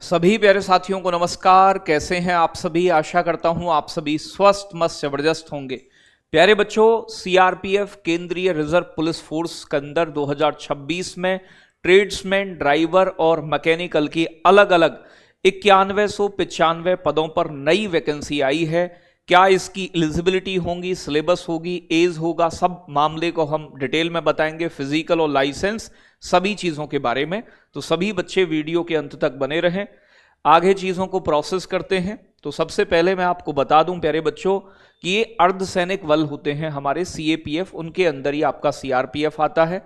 सभी प्यारे साथियों को नमस्कार। कैसे हैं आप सभी? आशा करता हूं आप सभी स्वस्थ मस्त जबरदस्त होंगे। प्यारे बच्चों, सीआरपीएफ केंद्रीय रिजर्व पुलिस फोर्स के अंदर 2026 में ट्रेड्समैन, ड्राइवर और मैकेनिकल की अलग अलग 9195 पदों पर नई वैकेंसी आई है। क्या इसकी एलिजिबिलिटी होगी, सिलेबस होगी, एज होगा, सब मामले को हम डिटेल में बताएंगे। फिजिकल और लाइसेंस सभी चीजों के बारे में, तो सभी बच्चे वीडियो के अंत तक बने रहें। आगे चीजों को प्रोसेस करते हैं। तो सबसे पहले मैं आपको बता दूं प्यारे बच्चों कि ये अर्धसैनिक बल होते हैं हमारे सीएपीएफ, उनके अंदर ही आपका सीआरपीएफ आता है,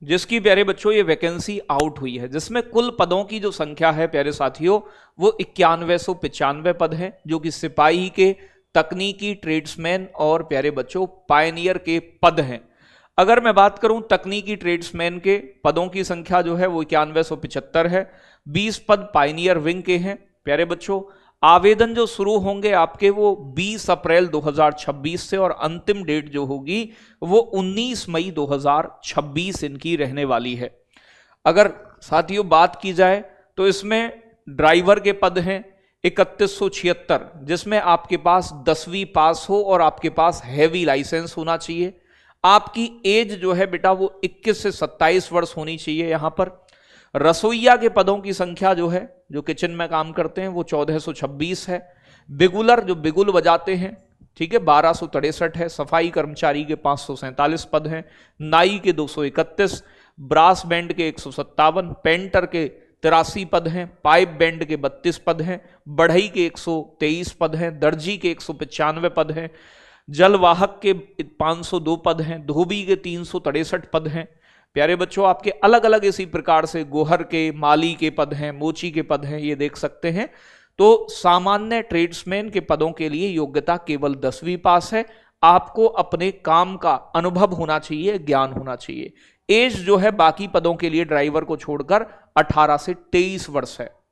जिसकी प्यारे बच्चों ये वैकेंसी आउट हुई है, जिसमें कुल पदों की जो संख्या है प्यारे साथियों वो 9195 पद हैं, जो कि सिपाही के, तकनीकी, ट्रेड्समैन और प्यारे बच्चों पायनियर के पद हैं। अगर मैं बात करूं तकनीकी ट्रेड्समैन के पदों की संख्या जो है वो 9175 है। 20 पद पायनियर विंग के हैं। प्यारे बच्चों, आवेदन जो शुरू होंगे आपके वो 20 अप्रैल 2026 से, और अंतिम डेट जो होगी वो 19 मई 2026 इनकी रहने वाली है। अगर साथियों बात की जाए तो इसमें ड्राइवर के पद हैं 3176, जिसमें आपके पास 10वीं पास हो और आपके पास हैवी लाइसेंस होना चाहिए। आपकी एज जो है बेटा वो 21 से 27 वर्ष होनी चाहिए। यहां पर रसोइया के पदों की संख्या जो है, जो किचन में काम करते हैं, वो 1426 है। बिगुलर, जो बिगुल बजाते हैं, ठीक है, 1263 है। सफाई कर्मचारी के 547 पद हैं। नाई के 231, ब्रास बैंड के 157, पेंटर के 83 पद हैं। पाइप बैंड के 32 पद हैं। बढ़ई के 123 पद हैं। दर्जी के 195 पद हैं। जलवाहक के 502 पद हैं। धोबी के 363 पद हैं। प्यारे बच्चों, आपके अलग अलग इसी प्रकार से गोहर के, माली के पद हैं, मोची के पद हैं, ये देख सकते हैं। तो सामान्य ट्रेड्समैन के पदों के लिए योग्यता केवल 10वीं पास है। आपको अपने काम का अनुभव होना चाहिए, ज्ञान होना चाहिए। एज जो है बाकी पदों के लिए ड्राइवर को छोड़कर 18 से 23 वर्ष है।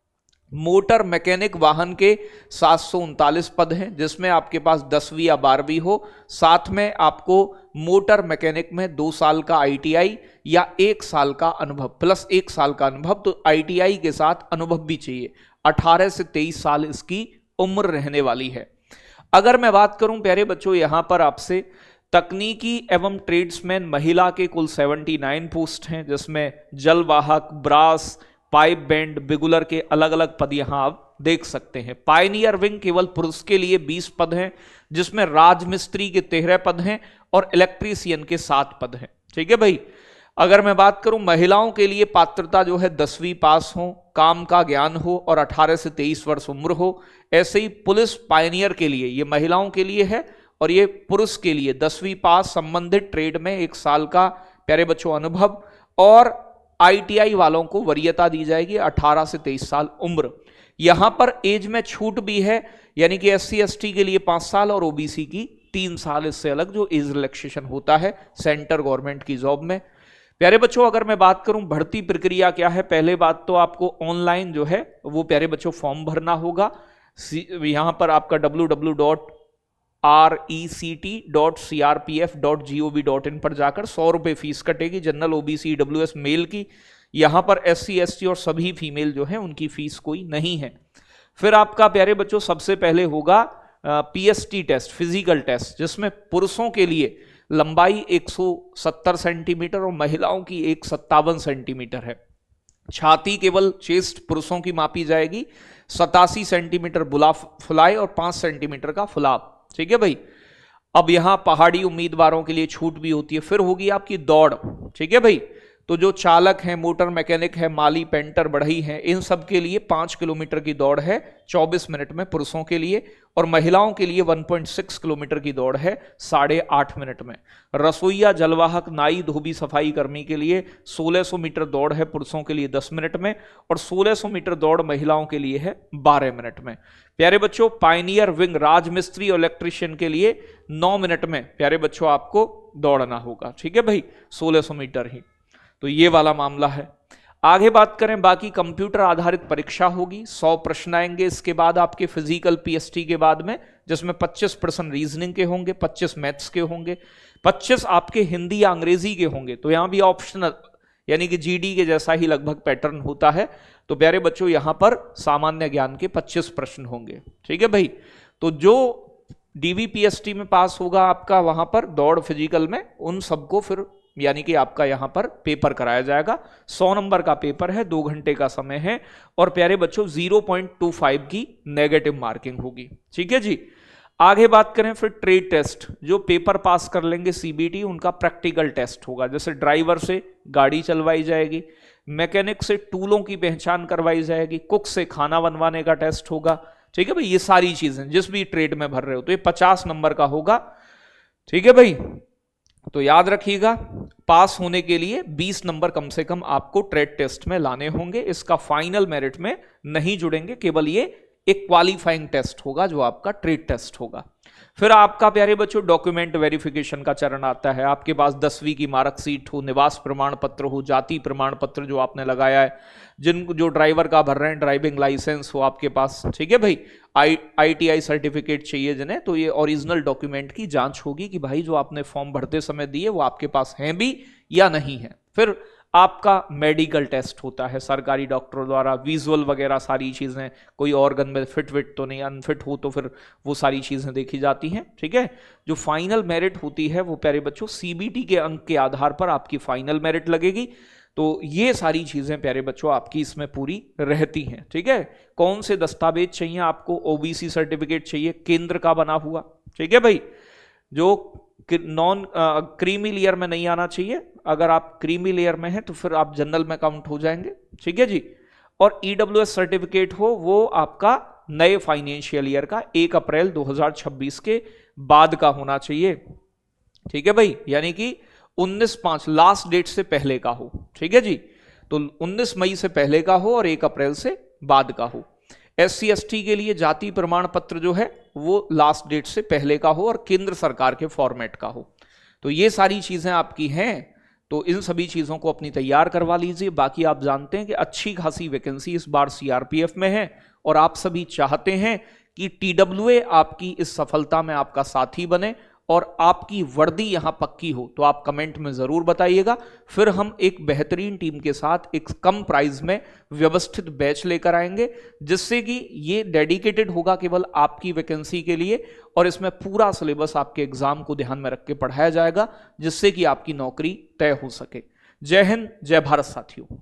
मोटर मैकेनिक वाहन के 739 पद हैं, जिसमें आपके पास 10वीं या 12वीं हो। साथ में आपको मोटर मैकेनिक में 2 साल का आईटीआई या 1 साल का अनुभव, प्लस 1 साल का अनुभव, तो आईटीआई के साथ अनुभव भी चाहिए। 18 से 23 साल इसकी उम्र रहने वाली है। अगर मैं बात करूं प्यारे बच्चों यहां पर आपसे, तकनीकी एवं ट्रेड्समैन महिला के कुल 79 पोस्ट हैं, जिसमें जलवाहक, ब्रास, पाइप बैंड, बिगुलर के अलग अलग पद यहां आप देख सकते हैं। पायनियर विंग केवल पुरुष के लिए 20 पद हैं, जिसमें राजमिस्त्री के 13 पद हैं और इलेक्ट्रीशियन के 7 पद हैं। ठीक है भाई। अगर मैं बात करूं महिलाओं के लिए, पात्रता जो है 10वीं पास हो, काम का ज्ञान हो और 18 से 23 वर्ष उम्र हो। ऐसे ही पुलिस पायनियर के लिए, ये महिलाओं के लिए है और ये पुरुष के लिए 10वीं पास, संबंधित ट्रेड में 1 साल का प्यारे बच्चों अनुभव, और आईटीआई वालों को वरीयता दी जाएगी 18 से 23 साल उम्र। यहां पर एज में छूट भी है, यानी कि एससी एसटी के लिए 5 साल और ओबीसी की 3 साल, इससे अलग जो एज रिलैक्सेशन होता है सेंटर गवर्नमेंट की जॉब में। प्यारे बच्चों, अगर मैं बात करूं भर्ती प्रक्रिया क्या है, पहले बात तो आपको ऑनलाइन जो है वो प्यारे बच्चों फॉर्म भरना होगा। यहां पर आपका www.rect.crpf.gov.in पर जाकर 100 रुपए फीस कटेगी। जनरल, ओबीसी, ईडब्ल्यूएस मेल की। यहां पर एससी एसटी और सभी फीमेल जो है उनकी फीस कोई नहीं है। फिर आपका प्यारे बच्चों सबसे पहले होगा पीएसटी टेस्ट, फिजिकल टेस्ट, जिसमें पुरुषों के लिए लंबाई 170 सेंटीमीटर और महिलाओं की 157 सेंटीमीटर है। छाती केवल चेस्ट पुरुषों की मापी जाएगी, 87 सेंटीमीटर बुला फुलाए और 5 सेंटीमीटर का फुलाव। ठीक है भाई। अब यहां पहाड़ी उम्मीदवारों के लिए छूट भी होती है। फिर होगी आपकी दौड़। ठीक है भाई। तो जो चालक हैं, मोटर मैकेनिक है, माली, पेंटर, बढ़ई हैं, इन सब के लिए 5 किलोमीटर की दौड़ है 24 मिनट में पुरुषों के लिए, और महिलाओं के लिए 1.6 किलोमीटर की दौड़ है 8.5 मिनट में। रसोइया, जलवाहक, नाई, धोबी, सफाई कर्मी के लिए 1600 मीटर दौड़ है पुरुषों के लिए 10 मिनट में, और 1600 मीटर दौड़ महिलाओं के लिए है 12 मिनट में। प्यारे बच्चों, पायनियर विंग, राजमिस्त्री और इलेक्ट्रीशियन के लिए 9 मिनट में प्यारे बच्चों आपको दौड़ना होगा। ठीक है भाई, 1600 मीटर ही। तो ये वाला मामला है। आगे बात करें, बाकी कंप्यूटर आधारित परीक्षा होगी, 100 प्रश्न आएंगे। इसके बाद आपके फिजिकल पीएसटी के बाद में, जिसमें 25% रीजनिंग के होंगे, 25 मैथ्स के होंगे, 25 आपके हिंदी या अंग्रेजी के होंगे। तो यहां भी ऑप्शनल यानी कि जीडी के जैसा ही लगभग पैटर्न होता है। तो प्यारे बच्चों यहां पर सामान्य ज्ञान के 25 प्रश्न होंगे, ठीक है भाई। तो जो डीवीपीएसटी में पास होगा आपका वहां पर दौड़ फिजिकल में, उन सबको फिर यानी कि आपका यहां पर पेपर कराया जाएगा। 100 नंबर का पेपर है, 2 घंटे का समय है, और प्यारे बच्चों 0.25 की नेगेटिव मार्किंग होगी, ठीक है जी। आगे बात करें फिर ट्रेड टेस्ट, जो पेपर पास कर लेंगे सीबीटी उनका प्रैक्टिकल टेस्ट होगा। जैसे ड्राइवर से गाड़ी चलवाई जाएगी, मैकेनिक से टूलों की पहचान करवाई जाएगी, कुक से खाना बनवाने का टेस्ट होगा, ठीक है भाई। ये सारी चीजें जिस भी ट्रेड में भर रहे हो तो ये 50 नंबर का होगा, ठीक है भाई। तो याद रखिएगा पास होने के लिए 20 नंबर कम से कम आपको ट्रेड टेस्ट में लाने होंगे। इसका फाइनल मेरिट में नहीं जुड़ेंगे, केवल ये एक क्वालिफाइंग टेस्ट होगा जो आपका ट्रेड टेस्ट होगा। फिर आपका प्यारे बच्चों डॉक्यूमेंट वेरिफिकेशन का चरण आता है। आपके पास 10वीं की मार्कशीट हो, निवास प्रमाण पत्र हो, जाति प्रमाण पत्र जो आपने लगाया है, जो ड्राइवर का भर रहे हैं ड्राइविंग लाइसेंस हो आपके पास, ठीक है भाई। ITI सर्टिफिकेट चाहिए जिन्हें, तो ये ओरिजिनल डॉक्यूमेंट की जांच होगी कि भाई जो आपने फॉर्म भरते समय दिए वो आपके पास हैं भी या नहीं है। फिर आपका मेडिकल टेस्ट होता है सरकारी डॉक्टरों द्वारा, विजुअल वगैरह सारी चीजें, कोई ऑर्गन में फिट तो नहीं, अनफिट हो तो फिर वो सारी चीजें देखी जाती हैं, ठीक है। जो फाइनल मेरिट होती है वो प्यारे बच्चों सीबीटी के अंक के आधार पर आपकी फाइनल मेरिट लगेगी। तो ये सारी चीजें प्यारे बच्चों आपकी इसमें पूरी रहती हैं, ठीक है। कौन से दस्तावेज चाहिए आपको? ओबीसी सर्टिफिकेट चाहिए केंद्र का बना हुआ, ठीक है भाई। जो नॉन क्रीमी लेयर में नहीं आना चाहिए, अगर आप क्रीमी लेयर में हैं तो फिर आप जनरल में काउंट हो जाएंगे, ठीक है जी। और ईडब्ल्यूएस सर्टिफिकेट हो वो आपका नए फाइनेंशियल ईयर का 1 अप्रैल 2026 के बाद का होना चाहिए, ठीक है भाई। यानी कि 19/5 लास्ट डेट से पहले का हो, ठीक है जी। तो 19 मई से पहले का हो और 1 अप्रैल से बाद का हो। SC/ST के लिए जाति प्रमाण पत्र जो है वो लास्ट डेट से पहले का हो और केंद्र सरकार के फॉर्मेट का हो। तो ये सारी चीजें आपकी हैं, तो इन सभी चीजों को अपनी तैयार करवा लीजिए। बाकी आप जानते हैं कि अच्छी खासी वैकेंसी इस बार सीआरपीएफ में है और आप सभी चाहते हैं कि TWA आपकी इस सफलता में आपका साथी बने और आपकी वर्दी यहां पक्की हो। तो आप कमेंट में जरूर बताइएगा, फिर हम एक बेहतरीन टीम के साथ एक कम प्राइस में व्यवस्थित बैच लेकर आएंगे, जिससे कि ये डेडिकेटेड होगा केवल आपकी वैकेंसी के लिए और इसमें पूरा सिलेबस आपके एग्जाम को ध्यान में रख के पढ़ाया जाएगा, जिससे कि आपकी नौकरी तय हो सके। जय हिंद, जय भारत साथियों।